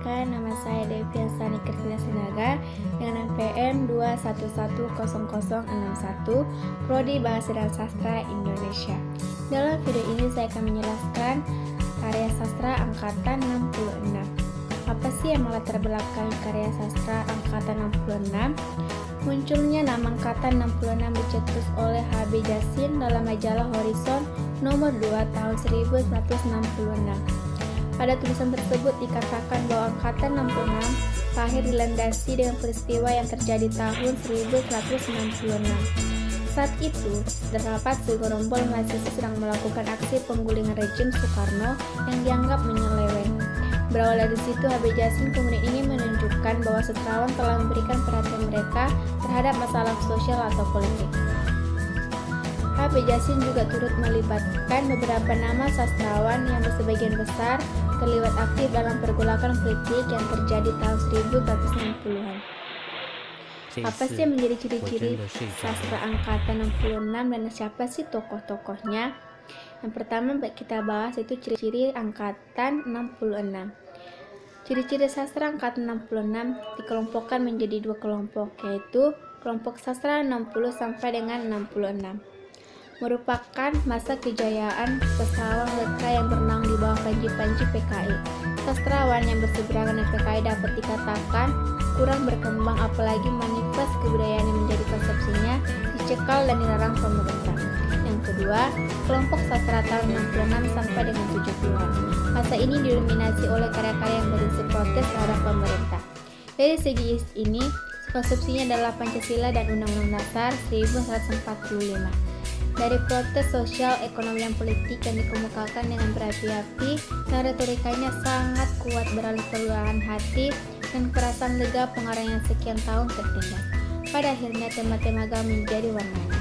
perkenalkan, nama saya Devi Asani Kristina Sinaga dengan NPM 2110061, Prodi Bahasa dan Sastra Indonesia. Dalam video ini saya akan menjelaskan karya sastra angkatan 66. Apa sih yang melatar belakangi karya sastra angkatan 66? Munculnya nama angkatan 66 dicetus oleh H.B. Jassin dalam majalah Horizon nomor 2 tahun 1966. Pada tulisan tersebut dikatakan bahwa angkatan 66 lahir dilandasi dengan peristiwa yang terjadi tahun 1966. Saat itu, terdapat segerombol mahasiswa sedang melakukan aksi penggulingan rejim Soekarno yang dianggap menyeleweng. Berawal dari situ, H.B. Jassin kemudian ingin menunjukkan bahwa sastrawan telah memberikan perhatian mereka terhadap masalah sosial atau politik. H.B. Jassin juga turut melibatkan beberapa nama sastrawan yang sebagian besar terlibat aktif dalam pergolakan politik yang terjadi tahun 1960-an. Apa sih yang menjadi ciri-ciri sastra angkatan 66 dan siapa sih tokoh-tokohnya? Yang pertama kita bahas itu ciri-ciri angkatan 66. Ciri-ciri sastra angkatan 66 dikelompokkan menjadi dua kelompok, yaitu kelompok sastra 60 sampai dengan 66. Merupakan masa kejayaan sastrawan mereka yang berenang di bawah panji-panji PKI. Sastrawan yang berseberangan dengan PKI dapat dikatakan kurang berkembang, apalagi manifest kebudayaan yang menjadi konsepsinya dicekal dan dilarang pemerintah. Yang kedua, kelompok sastra tahun 66 sampai dengan 70-an. Masa ini didominasi oleh karya-karya yang berisi protes terhadap pemerintah. Dari segi ini, konsepsinya adalah Pancasila dan Undang-Undang Dasar 1945. Dari protes sosial, ekonomi, dan politik yang dikemukakan dengan berapi-api dan retorikanya sangat kuat beralih keluaran hati dan perasaan lega pengarang yang sekian tahun tertindas. Pada akhirnya tema-tema agama menjadi warnanya.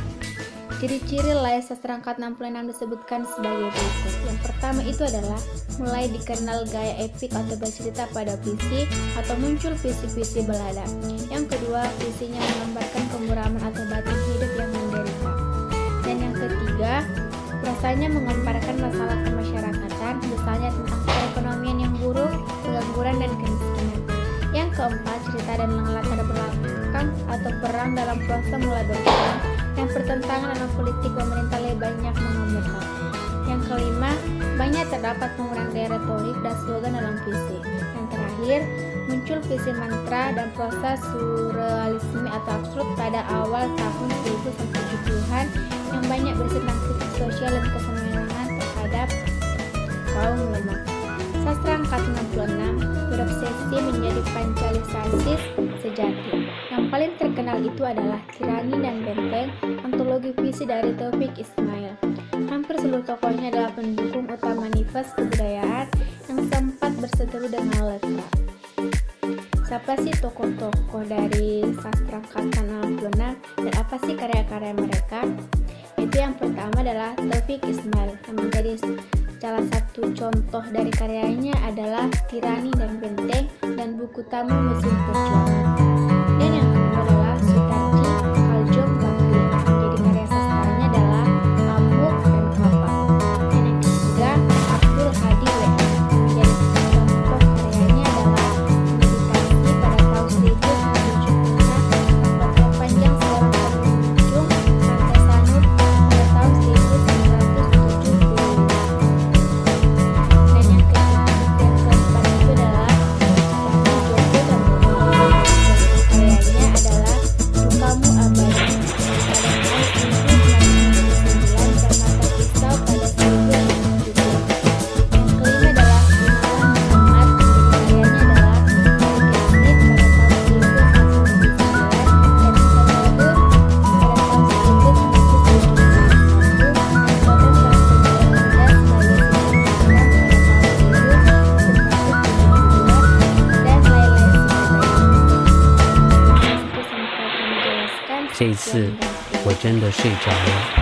Ciri-ciri layar sastra angkatan 66 disebutkan sebagai berikut. Yang pertama itu adalah mulai dikenal gaya epik atau bercerita pada puisi atau muncul puisi-puisi balada. Yang kedua, puisinya menggambarkan kemuraman atau batin hidup yang menderita. Dan yang ketiga, rasanya menggambarkan masalah kemasyarakatan, misalnya tentang perekonomian yang buruk, pengangguran, dan kemiskinan. Yang keempat, cerita dan latar belakang atau perang dalam proses mulai berperang yang pertentangan dalam politik pemerintah lebih banyak mengemuka. Yang kelima, banyak terdapat penggunaan gaya retorik dan slogan dalam puisi. Yang terakhir, muncul puisi mantra dan proses surrealisme atau absurd pada awal tahun 1970-an yang banyak berisi tentang kritik sosial dan kesenangan terhadap kaum lemah. Sastra angkatan 66 berobsesi menjadi pancalisasis sejati. Yang paling terkenal itu adalah Tirani dan Benteng, antologi puisi dari Taufik Ismail. Hampir seluruh tokohnya adalah pendukung utama manifest kebudayaan yang sempat berseteru dengan letra. Siapa sih tokoh-tokoh dari sastra angkatan 66 dan apa sih karya-karya mereka? Itu yang pertama adalah Taufik Ismail, yang menjadi salah satu contoh dari karyanya adalah Tirani dan Benteng dan buku tamu Mesin Perjuangan. Dan yang kedua adalah Sutarji Kaljong Bakri, menjadi karya sastranya adalah Amuk dan Kapak. Dan yang ketiga, Abdul Hadi W.M., menjadi contoh karyanya adalah Meditasi pada tahun 1976, Potret Panjang Seorang Pengunjung Pantai Sanur pada tahun 1975. Dan yang keempat itu adalah Joko dan Bono. Karyanya adalah Dukamu Abadi pada tahun 1999 dan Mata Pisau pada 1970. Yang kelima adalah Gunawan Muhammad, karyanya adalah Hari Kesnit pada tahun 1999 dan Sutradara pada tahun 1999 dan Potret Serangan Jas pada tahun 1972 dan lain-lain sebagainya. 这一次我真的睡着了。